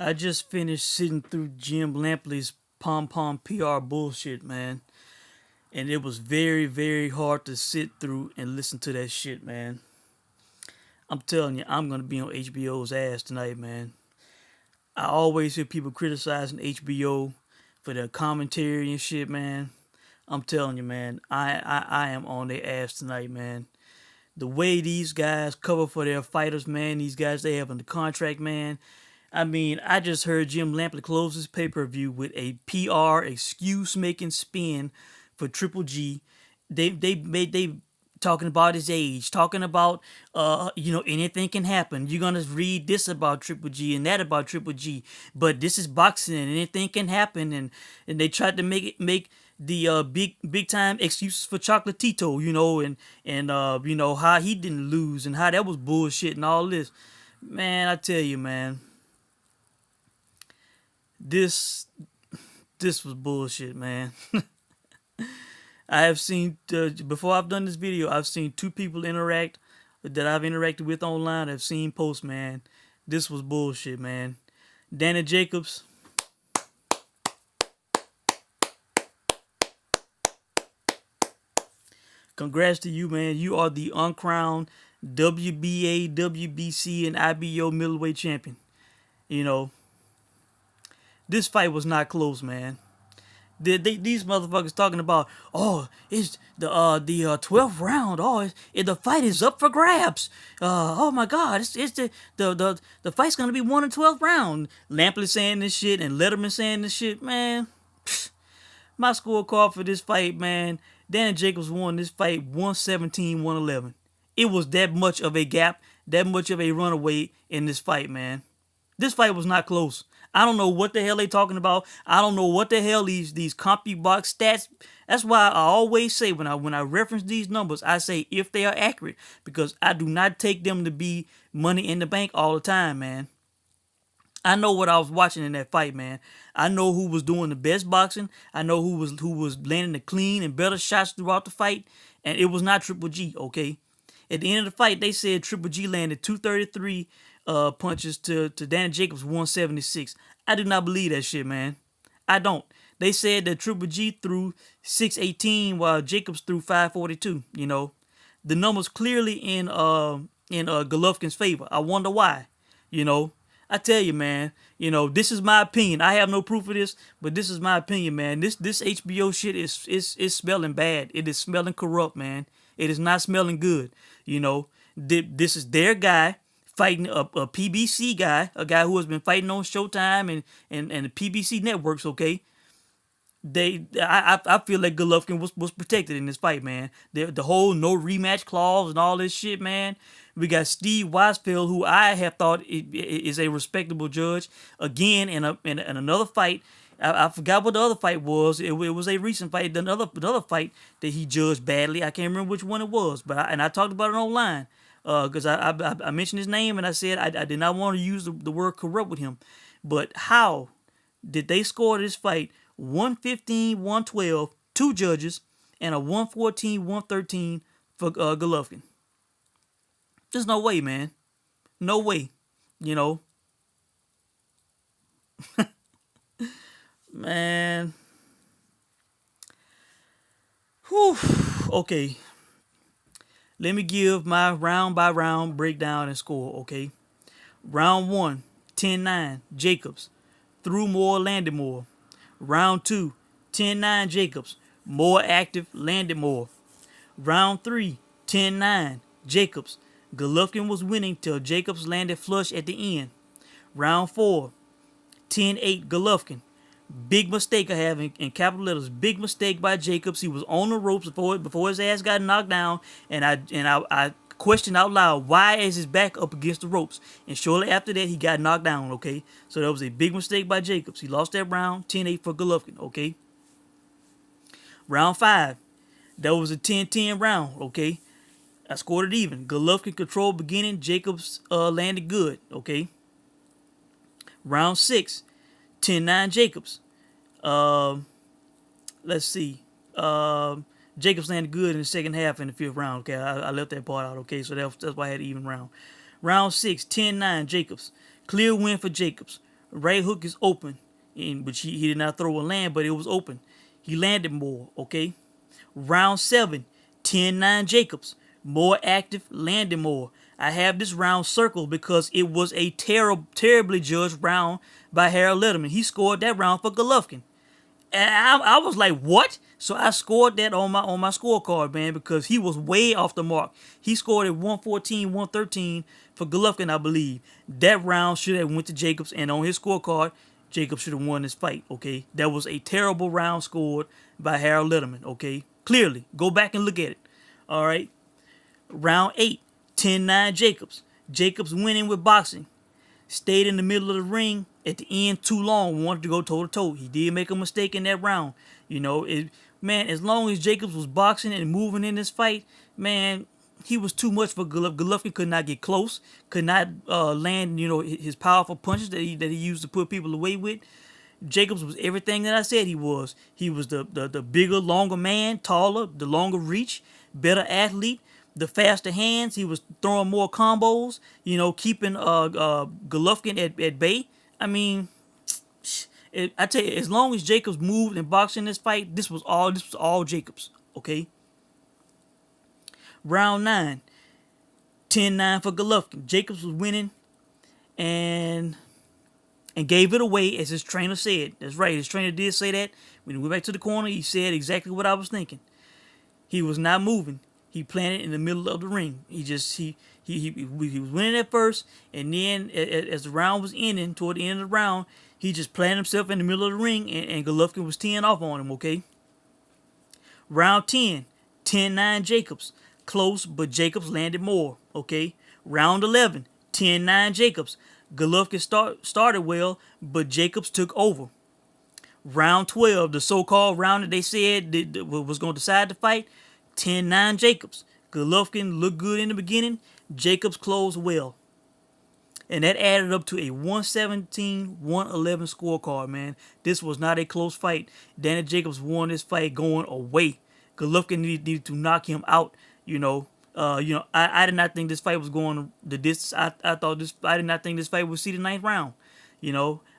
I just finished sitting through Jim Lampley's pom pom PR bullshit, man. And it was very, very hard to sit through and listen to that shit, man. I'm telling you, I'm gonna be on HBO's ass tonight, man. I always hear people criticizing HBO for their commentary and shit, man. I'm telling you, man, I am on their ass tonight, man. The way these guys cover for their fighters, man, these guys they have on the contract, man. I mean, I just heard Jim Lampley close his pay-per-view with a PR excuse-making spin for Triple G. They talking about his age, talking about anything can happen. You're gonna read this about Triple G and that about Triple G, but this is boxing and anything can happen. And they tried to make the big time excuses for Chocolatito, and how he didn't lose and how that was bullshit and all this. Man, I tell you, man, this this was bullshit, man. I have seen before I've done this video, I've seen two people interact that I've interacted with online. I've seen posts, man. This was bullshit, man. Danny Jacobs, congrats to you, man. You are the uncrowned WBA, WBC, and IBO middleweight champion. You know, this fight was not close, man. These motherfuckers talking about, oh, it's the 12th round. Oh, the fight is up for grabs. Oh my God, it's the fight's gonna be won in 12th round. Lampley saying this shit and Letterman saying this shit, man. My scorecard for this fight, man. Dan Jacobs won this fight 117-111. It was that much of a gap, that much of a runaway in this fight, man. This fight was not close. I don't know what the hell they talking about. I don't know what the hell these CompuBox stats. That's why I always say when I reference these numbers, I say if they are accurate, because I do not take them to be money in the bank all the time, man. I know what I was watching in that fight, man. I know who was doing the best boxing. I know who was landing the clean and better shots throughout the fight, and it was not Triple G, okay? At the end of the fight, they said Triple G landed 233 punches to Danny Jacobs 176. I do not believe that shit, man. I don't. They said that Triple G threw 618 while Jacobs threw 542. You know, the numbers clearly in Golovkin's favor. I wonder why. You know, I tell you, man. You know, this is my opinion. I have no proof of this, but this is my opinion, man. This HBO shit is smelling bad. It is smelling corrupt, man. It is not smelling good. You know, this is their guy fighting a PBC guy, a guy who has been fighting on Showtime and the PBC networks, okay? I feel like Golovkin was protected in this fight, man. The whole no rematch clause and all this shit, man. We got Steve Weisfeld, who I have thought is a respectable judge. Again, in another fight, I forgot what the other fight was. It was a recent fight, another fight that he judged badly. I can't remember which one it was, but I talked about it online. Because I mentioned his name and I said I did not want to use the word corrupt with him. But how did they score this fight 115-112, two judges, and a 114-113 for Golovkin? There's no way, man. No way. You know. Man. Whew. Okay. Let me give my round by round breakdown and score, okay? Round 1, 10-9, Jacobs. Threw more, landed more. Round 2, 10-9, Jacobs. More active, landed more. Round 3, 10-9, Jacobs. Golovkin was winning till Jacobs landed flush at the end. Round 4, 10-8, Golovkin. Big mistake I have in capital letters. Big mistake by Jacobs. He was on the ropes before his ass got knocked down, and I questioned out loud, why is his back up against the ropes? And shortly after that, he got knocked down. Okay, so that was a big mistake by Jacobs. He lost that round, 10-8 for Golovkin. Okay. Round 5, that was a 10-10 round. Okay, I scored it even. Golovkin controlled beginning. Jacobs landed good. Okay. Round 6. 10-9 Jacobs. Let's see. Jacobs landed good in the second half in the 5th round. Okay, I left that part out. Okay, so that's why I had an even round. Round 6, 10-9 Jacobs. Clear win for Jacobs. Right hook is open, which he did not throw a land, but it was open. He landed more, okay? Round 7, 10-9 Jacobs. More active, landed more. I have this round circled because it was a terribly judged round by Harold Letterman. He scored that round for Golovkin. And I was like, what? So I scored that on my scorecard, man, because he was way off the mark. He scored at 114, 113 for Golovkin, I believe. That round should have went to Jacobs, and on his scorecard, Jacobs should have won this fight, okay? That was a terrible round scored by Harold Letterman, okay? Clearly. Go back and look at it. All right. Round 8, 10-9 Jacobs. Jacobs winning with boxing. Stayed in the middle of the ring at the end too long. Wanted to go toe to toe. He did make a mistake in that round. You know, man, as long as Jacobs was boxing and moving in this fight, man, he was too much for Golovkin. Golovkin could not get close, could not land, his powerful punches that he used to put people away with. Jacobs was everything that I said he was. He was the bigger, longer man, taller, the longer reach, better athlete, the faster hands. He was throwing more combos, keeping Golovkin at bay. I mean, I tell you, as long as Jacobs moved and boxed in this fight, this was all Jacobs. Okay. Round 9, 10-9 for Golovkin. Jacobs was winning and gave it away, as his trainer said. That's right, his trainer did say that. When he went back to the corner, he said exactly what I was thinking. He was not moving. He planted in the middle of the ring. He was winning at first, and then as the round was ending, toward the end of the round, he just planted himself in the middle of the ring, and Golovkin was teeing off on him, okay? Round 10, 10-9 Jacobs. Close, but Jacobs landed more, okay? Round 11, 10-9 Jacobs. Golovkin started well, but Jacobs took over. Round 12, the so-called round that they said was going to decide the fight, 10-9 Jacobs. Golovkin looked good in the beginning. Jacobs closed well. And that added up to a 117-111 scorecard, man. This was not a close fight. Danny Jacobs won this fight going away. Golovkin needed to knock him out, I did not think this fight was going the distance. I did not think this fight would see the 9th round.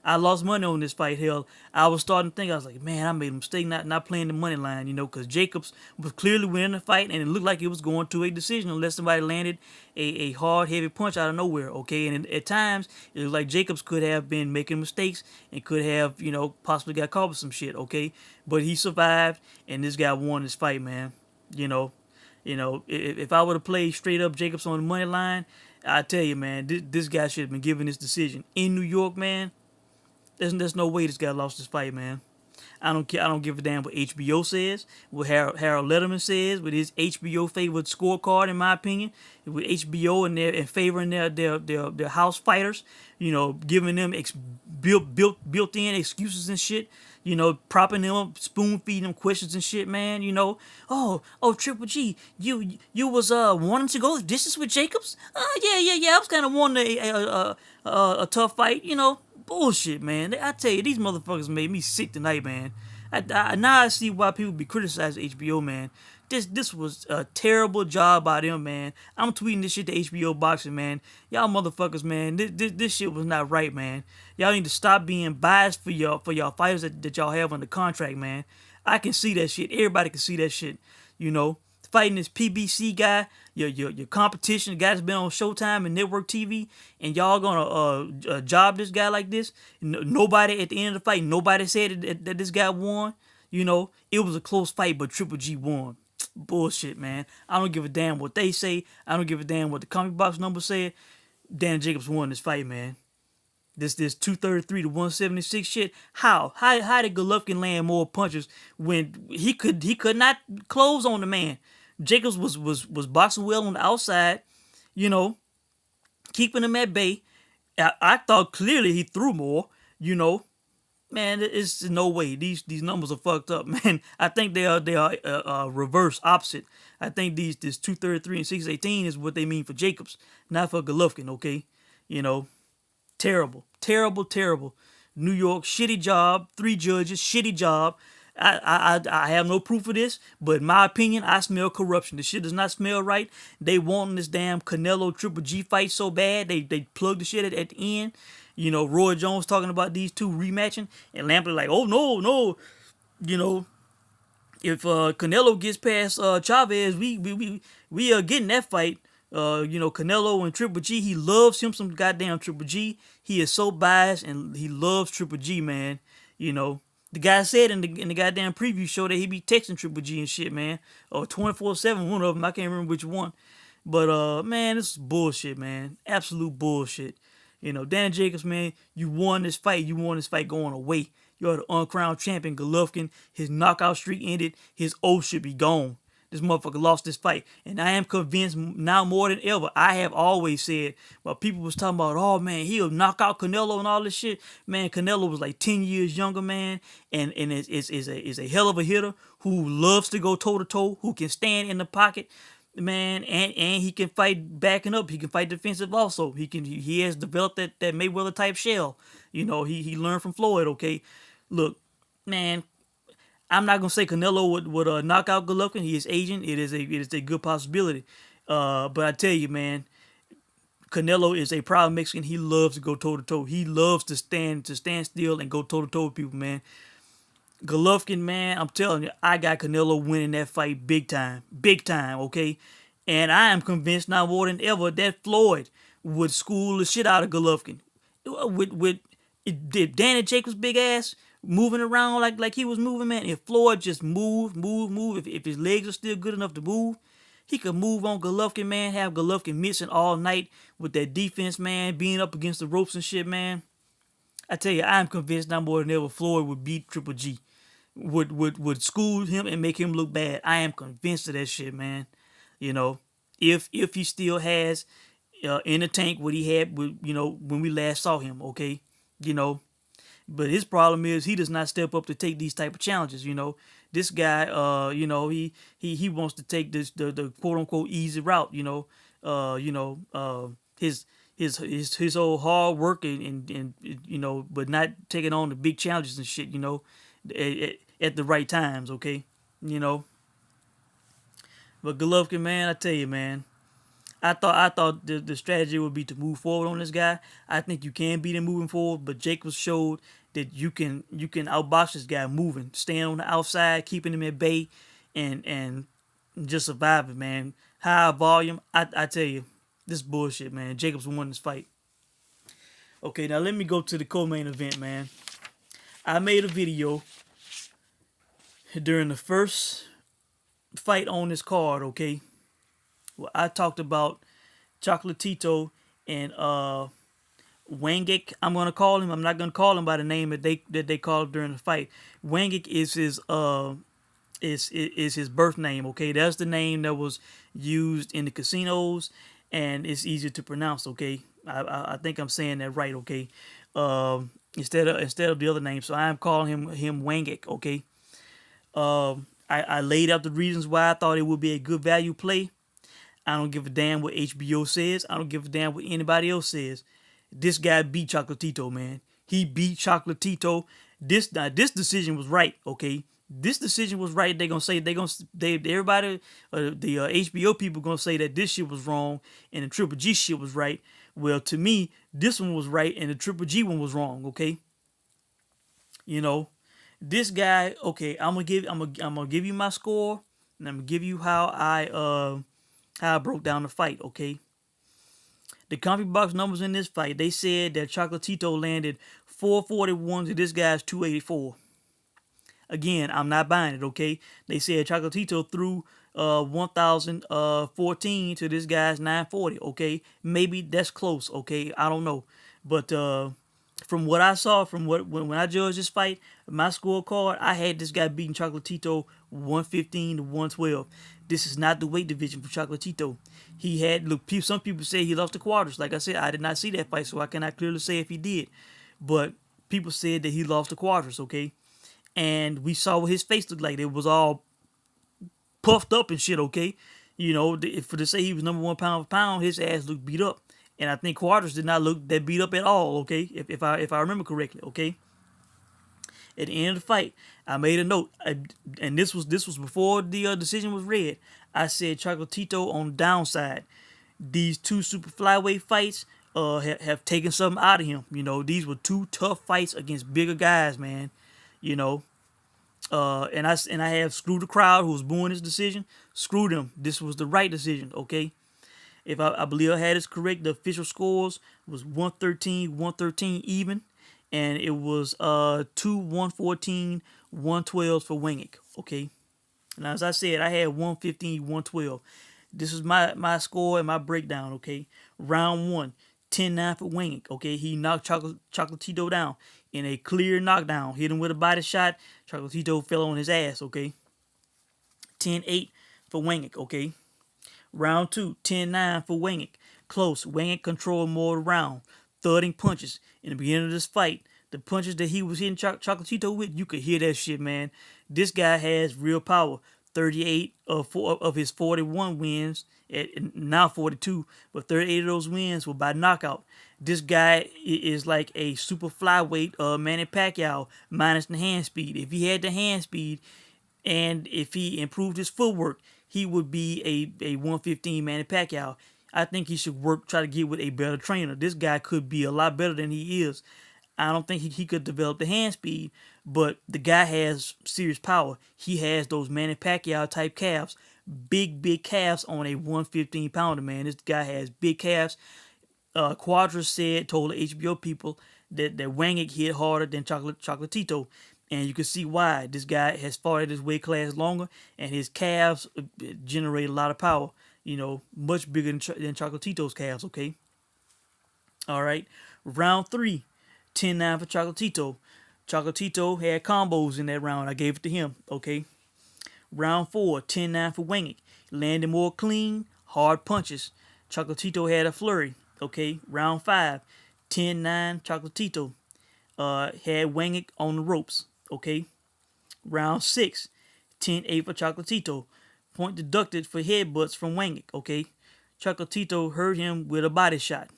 I lost money on this fight. Hell, I was starting to think, I was like, man, I made a mistake not playing the money line, because Jacobs was clearly winning the fight, and it looked like it was going to a decision unless somebody landed a hard, heavy punch out of nowhere, okay? And at times, it looked like Jacobs could have been making mistakes and could have, possibly got caught with some shit, okay? But he survived, and this guy won this fight, man. If I would have played straight up Jacobs on the money line, I tell you, man, this guy should have been given this decision in New York, man. There's no way this guy lost this fight, man. I don't care. I don't give a damn what HBO says, what Harold Letterman says, with his HBO favored scorecard, in my opinion, with HBO and favoring their house fighters, giving them built-in excuses and shit, propping them up, spoon feeding them questions and shit, man. Oh, Triple G, you was wanting to go the distance with Jacobs? Yeah. I was kind of wanting a tough fight, Bullshit, man. I tell you, these motherfuckers made me sick tonight, man. Now I see why people be criticizing HBO, man. This was a terrible job by them, man. I'm tweeting this shit to HBO Boxing, man. Y'all motherfuckers, man. This shit was not right, man. Y'all need to stop being biased for y'all fighters that y'all have on the contract, man. I can see that shit. Everybody can see that shit. Fighting this PBC guy, your competition, the guy that's been on Showtime and network TV, and y'all gonna job this guy like this. Nobody at the end of the fight, nobody said that this guy won. It was a close fight, but Triple G won. Bullshit, man. I don't give a damn what they say. I don't give a damn what the comic box number said. Dan Jacobs won this fight, man. This 233 to 176 shit. How did Golovkin land more punches when he could not close on the man? Jacobs was boxing well on the outside, keeping him at bay. I thought clearly he threw more, Man, it's no way. These numbers are fucked up, man. I think they are reverse, opposite. I think this 233 and 618 is what they mean for Jacobs, not for Golovkin, okay? Terrible. New York, shitty job. 3 judges, shitty job. I have no proof of this, but in my opinion, I smell corruption. The shit does not smell right. They wanting this damn Canelo Triple G fight so bad, they plugged the shit at the end. Roy Jones talking about these two rematching, and Lampley like, oh no, no, you know, if Canelo gets past Chavez, we are getting that fight. Canelo and Triple G, he loves him some goddamn Triple G. He is so biased and he loves Triple G, man. You know, the guy said in the goddamn preview show that he be texting Triple G and shit, man. Or 24/7, one of them. I can't remember which one. But man, this is bullshit, man. Absolute bullshit. Dan Jacobs, man, you won this fight. You won this fight going away. You're the uncrowned champion, Golovkin. His knockout streak ended. His oath should be gone. This motherfucker lost this fight. And I am convinced now more than ever. I have always said, while people was talking about, oh, man, he'll knock out Canelo and all this shit. Man, Canelo was like 10 years younger, man. And is a hell of a hitter who loves to go toe-to-toe, who can stand in the pocket. Man, and he can fight backing up. He can fight defensive also. He has developed that Mayweather type shell. He learned from Floyd, okay? Look, man, I'm not gonna say Canelo would knock out Golovkin. He is aging. It is a good possibility. But I tell you, man, Canelo is a proud Mexican. He loves to go toe to toe. He loves to stand still and go toe to toe with people, man. Golovkin, man, I'm telling you, I got Canelo winning that fight big time, okay? And I am convinced now more than ever that Floyd would school the shit out of Golovkin. With Danny Jacobs' big ass moving around like he was moving, man. If Floyd just move, if his legs are still good enough to move, he could move on Golovkin, man. Have Golovkin missing all night with that defense, man, being up against the ropes and shit, man. I tell you, I'm convinced now more than ever Floyd would beat Triple G. Would school him and make him look bad. I am convinced of that shit, man. If he still has in the tank what he had, when we last saw him, okay, But his problem is he does not step up to take these type of challenges. This guy, he wants to take the quote unquote easy route. His whole hard work and but not taking on the big challenges and shit. At the right times, okay? But Golovkin, man, I tell you, man, I thought the strategy would be to move forward on this guy. I think you can beat him moving forward, but Jacobs showed that you can outbox this guy moving, staying on the outside, keeping him at bay, and just surviving, man. High volume. I tell you, this bullshit, man. Jacobs won this fight. Okay, now let me go to the co-main event, man. I made a video during the first fight on this card, okay? Well, I talked about Chocolatito and Wangek. I'm gonna call him. I'm not gonna call him by the name that they called during the fight. Wangek is his birth name. Okay, that's the name that was used in the casinos, and it's easier to pronounce. Okay, I think I'm saying that right. Okay, instead of the other name, so I'm calling him Wangek. Okay. I laid out the reasons why I thought it would be a good value play. I don't give a damn what HBO says. I don't give a damn what anybody else says. This guy beat Chocolatito, man. He beat Chocolatito. This decision was right, okay? This decision was right. Everybody, the HBO people gonna say that this shit was wrong and the Triple G shit was right. Well, to me, this one was right and the Triple G one was wrong, okay? This guy, okay, I'm gonna give you my score, and I'm gonna give you how I broke down the fight, okay? The CompuBox numbers in this fight, they said that Chocolatito landed 441 to this guy's 284. Again, I'm not buying it, okay? They said Chocolatito threw 1,014 to this guy's 940, okay? Maybe that's close, okay? I don't know, but from what I saw, when I judged this fight, my scorecard, I had this guy beating Chocolatito 115 to 112. This is not the weight division for Chocolatito. Some people say he lost to Cuadras. Like I said, I did not see that fight, so I cannot clearly say if he did. But people said that he lost to Cuadras, okay? And we saw what his face looked like. It was all puffed up and shit, okay? For to say he was number one pound for pound, his ass looked beat up. And I think Cuadras did not look that beat up at all, okay? If I remember correctly, okay? At the end of the fight, I made a note, and this was before the decision was read. I said Chocolatito on the downside. These two super flyweight fights, have taken something out of him. You know, these were two tough fights against bigger guys, man. You know, and I have screwed the crowd who was booing this decision. Screw them. This was the right decision. Okay. If I believe I had this correct, the official scores was 113, 113 even, and it was 2 114, 112 for Wangek. Okay. Now, as I said, I had 115, 112. This is my score and my breakdown, okay? Round one, 10-9 for Wangek, okay? He knocked Chocolatito down in a clear knockdown. Hit him with a body shot. Chocolatito fell on his ass, okay? 10-8 for Wangek, okay? Round two, 10-9 for Wangek. Close. Wangek controlled more of the round. Thudding punches. In the beginning of this fight, the punches that he was hitting Chocolatito with, you could hear that shit, man. This guy has real power. 38 of his 41 wins, now 42, but 38 of those wins were by knockout. This guy is like a super flyweight Manny Pacquiao minus the hand speed. If he had the hand speed and if he improved his footwork, he would be a 115 Manny Pacquiao. I think he should try to get with a better trainer. This guy could be a lot better than he is. I don't think he could develop the hand speed, but the guy has serious power. He has those Manny Pacquiao type calves, big calves on a 115 pounder, man. This guy has big calves. Cuadras told the HBO people that Wangek hit harder than Chocolatito, and you can see why. This guy has fought at his weight class longer, and his calves generate a lot of power. You know, much bigger than Chocolatito's calves. Okay. All right. Round three. 10-9 for Chocolatito. Chocolatito had combos in that round. I gave it to him. Okay. Round 4, 10-9 for Wangek. Landed more clean, hard punches. Chocolatito had a flurry. Okay. Round 5, 10-9 Chocolatito. Had Wangek on the ropes. Okay. Round 6, 10-8 for Chocolatito. Point deducted for headbutts from Wangek. Okay. Chocolatito hurt him with a body shot.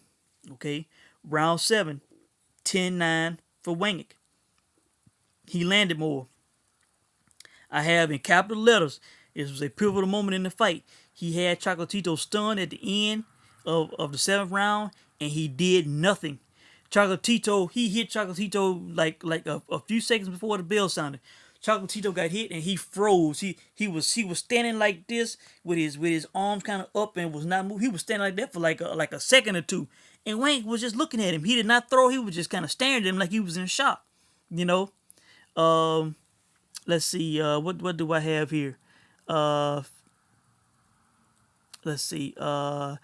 Okay. Round 7, 10-9 for Wangek. He landed more. I have in capital letters, it was a pivotal moment in the fight. He had Chocolatito stunned at the end of the 7th round, and he did nothing. He hit Chocolatito like a few seconds before the bell sounded. Chocolatito got hit and he froze. He was standing like this with his arms kind of up and was not moving. He was standing like that for like a second or two. And Wangek was just looking at him. He did not throw. He was just kind of staring at him like he was in shock. You know. Let's see. What do I have here? Let's see. I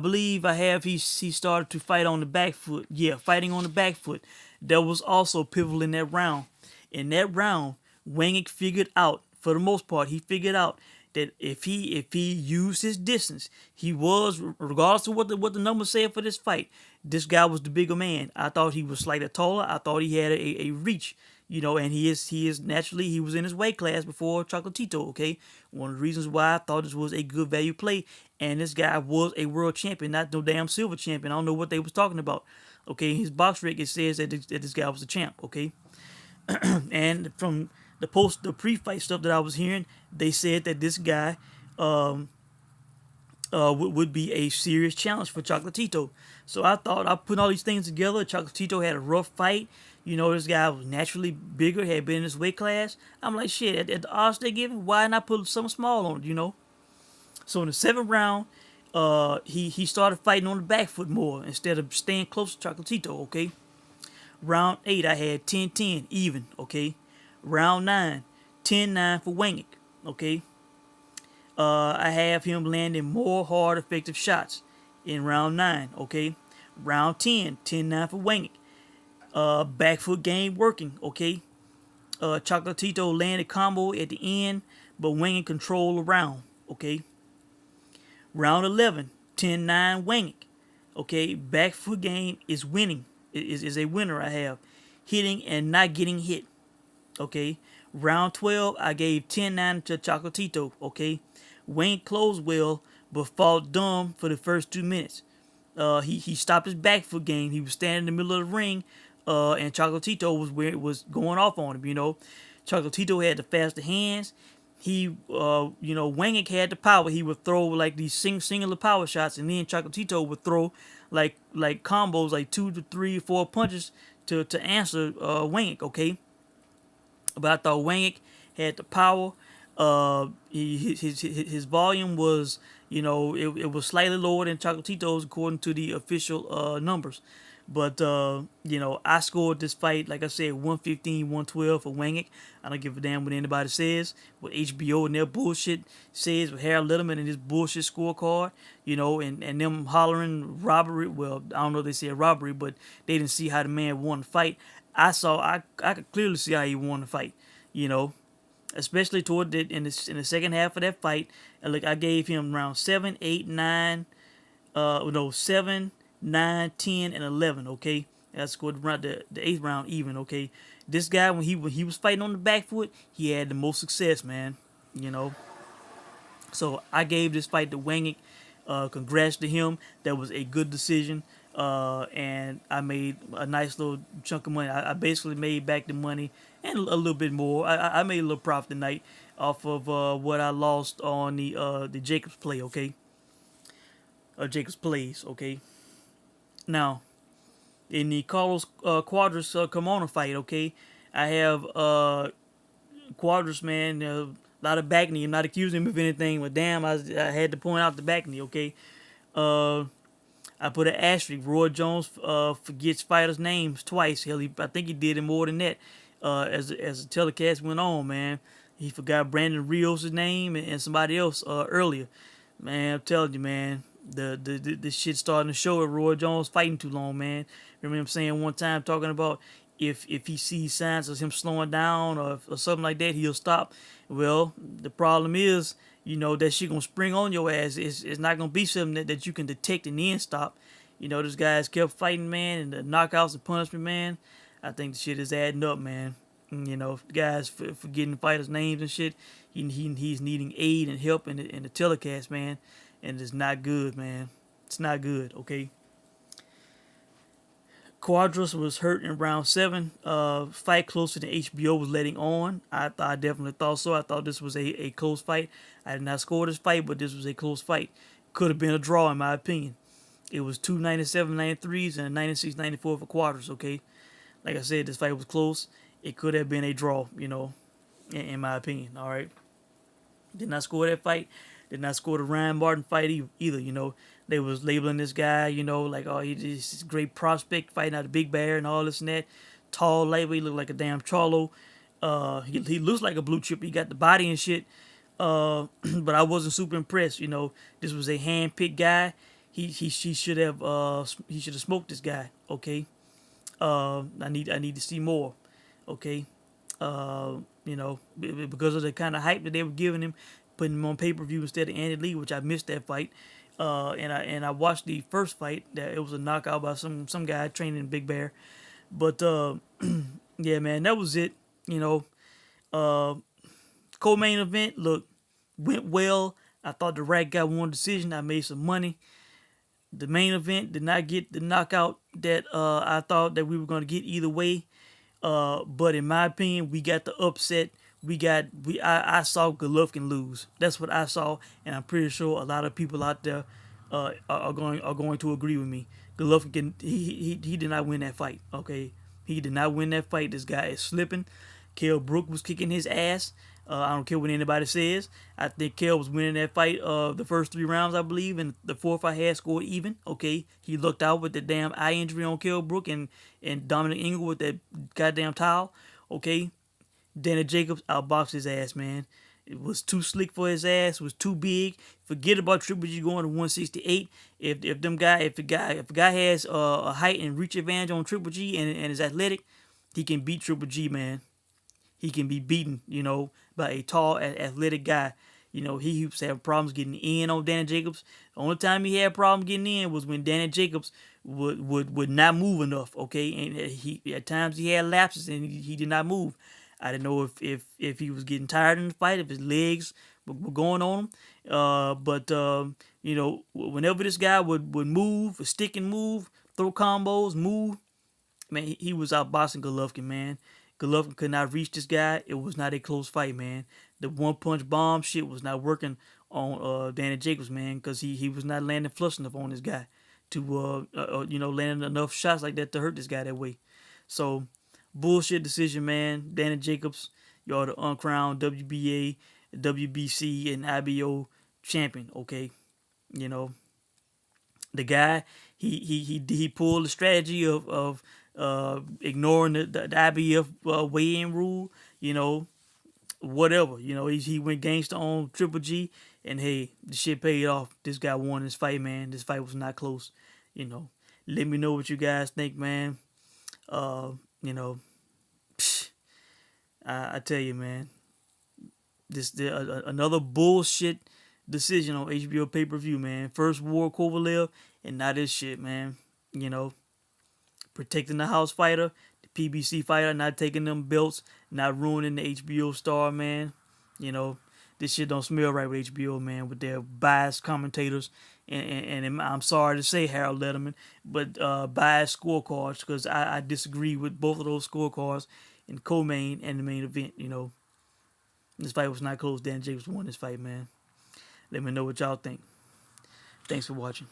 believe I have he started to fight on the back foot. Yeah, fighting on the back foot. That was also pivotal in that round. In that round, Wangek figured out, for the most part, he figured out that if he used his distance, he was, regardless of what the numbers said for this fight, this guy was the bigger man. I thought he was slightly taller. I thought he had a reach, you know, and he is naturally, he was in his weight class before Chocolatito, okay? One of the reasons why I thought this was a good value play, and this guy was a world champion, not no damn silver champion. I don't know what they was talking about, okay? His box record says that this guy was a champ, okay? And from the pre-fight stuff that I was hearing, they said that this guy would be a serious challenge for Chocolatito. So I thought, I put all these things together. Chocolatito had a rough fight. You know, this guy was naturally bigger, had been in his weight class. I'm like, shit, at the odds they're giving, why not put something small on it, you know? So in the 7th round, he started fighting on the back foot more instead of staying close to Chocolatito, okay? Round 8, I had 10-10, even, okay? Round 9, 10-9 for Wangek, okay? I have him landing more hard, effective shots in round 9, okay? Round 10, 10-9 for Wangek. Back foot game working, okay? Chocolatito landed combo at the end, but Wangek control the round, okay? Round 11, 10-9 Wangek, okay? Back foot game is winning. Is a winner I have. Hitting and not getting hit. Okay. Round 12, I gave 10-9 to Chocolatito. Okay. Wangek closed well, but fought dumb for the first 2 minutes. He stopped his back foot game. He was standing in the middle of the ring, and Chocolatito was going off on him, you know. Chocolatito had the faster hands. Wangek had the power. He would throw like these singular power shots, and then Chocolatito would throw like combos, like 2 to 3 4 punches to answer Wangek. Okay, but I thought Wangek had the power. His volume was, it was slightly lower than Chocolatito's according to the official numbers. But I scored this fight, like I said, 115, 112 for Wangek. I don't give a damn what anybody says, what HBO and their bullshit says, with Harold Letterman and his bullshit scorecard, and them hollering robbery. Well, I don't know if they said robbery, but they didn't see how the man won the fight. I could clearly see how he won the fight, you know, especially toward in the second half of that fight. And look, I gave him round 7, 8, 9, no 7, 9, 10, and 11. Okay, I scored the eighth round even. Okay, this guy when he was fighting on the back foot, he had the most success, man. You know, so I gave this fight to Wangek. Congrats to him. That was a good decision. And I made a nice little chunk of money. I basically made back the money and a little bit more. I made a little profit tonight off of what I lost on the Jacobs play. Okay, Jacobs plays. Okay. Now in the Carlos Cuadras Kimono fight. Okay, I have Cuadras, man. A lot of back knee. I'm not accusing him of anything, but damn, I had to point out the back knee. Okay. Uh, I put an asterisk. Roy Jones forgets fighters' names twice. Hell, I think he did it more than that. As the telecast went on, man, he forgot Brandon Rios' name and somebody else earlier. Man, I'm telling you, man, the shit starting to show at Roy Jones fighting too long, man. Remember him saying one time talking about if he sees signs of him slowing down or something like that, he'll stop. Well, the problem is, that shit gonna spring on your ass. It's not gonna be something that you can detect and then stop. This guy's kept fighting, man, and the knockouts and punishment, man. I think the shit is adding up, man. And, the guys forgetting fighters' names and shit. He's needing aid and help in the telecast, man, and it's not good, man. It's not good, okay. Cuadras was hurt in round 7. Fight closer than HBO was letting on. I definitely thought so. I thought this was a close fight. I did not score this fight, but this was a close fight. Could have been a draw, in my opinion. It was 297 93s and 96 94 for Cuadras, okay? Like I said, this fight was close. It could have been a draw, in my opinion, all right? Did not score that fight. Did not score the Ryan Martin fight either. They was labeling this guy, like, oh, he's this great prospect fighting out of Big Bear and all this and that. Tall, lightweight, look like a damn Charlo. He looks like a blue chip. He got the body and shit. But I wasn't super impressed. This was a hand-picked guy. He should have smoked this guy. Okay. I need to see more. Okay. Because of the kind of hype that they were giving him, putting him on pay-per-view instead of Andy Lee, which I missed that fight. And I watched the first fight. That it was a knockout by some guy training in Big Bear. But yeah, man, that was it. Co-main event, look, went well. I thought the right guy won the decision. I made some money. The main event did not get the knockout that I thought that we were going to get either way. But in my opinion, we got the upset. I saw Golovkin lose. That's what I saw, and I'm pretty sure a lot of people out there are going to agree with me. Golovkin he did not win that fight. Okay, he did not win that fight. This guy is slipping. Kell Brook was kicking his ass. I don't care what anybody says. I think Kell was winning that fight the first 3 rounds, I believe, and the fourth I had scored even. Okay, he looked out with the damn eye injury on Kell Brook and Dominic Ingle with that goddamn towel. Okay, Danny Jacobs outboxed his ass, man. It was too slick for his ass. It was too big. Forget about Triple G going to 168. If a guy has a height and reach advantage on Triple G and is athletic, he can beat Triple G, man. He can be beaten, by a tall, athletic guy. He used to have problems getting in on Danny Jacobs. The only time he had problems getting in was when Danny Jacobs would not move enough. Okay, and at times he had lapses and he did not move. I didn't know if he was getting tired in the fight, if his legs were going on him. But whenever this guy would move, stick and move, throw combos, move, man, he was out boxing Golovkin, man. Golovkin could not reach this guy. It was not a close fight, man. The one punch bomb shit was not working on Danny Jacobs, man, because he was not landing flush enough on this guy to landing enough shots like that to hurt this guy that way. So bullshit decision, man. Danny Jacobs, y'all the uncrowned WBA, WBC, and IBO champion. Okay, you know the guy he pulled the strategy of ignoring the IBF weigh-in rule. Whatever. He went gangster on Triple G, and hey, the shit paid off. This guy won this fight, man. This fight was not close. You know, let me know what you guys think, man. Uh, you know, I tell you, man, another bullshit decision on HBO pay-per-view, man. First War Kovalev, and now this shit, man. You know, protecting the house fighter, the PBC fighter, not taking them belts, not ruining the HBO star, man. This shit don't smell right with HBO, man, with their biased commentators. And I'm sorry to say, Harold Letterman, but biased scorecards, because I disagree with both of those scorecards in co-main and the main event. This fight was not close. Dan Jacobs won this fight, man. Let me know what y'all think. Thanks for watching.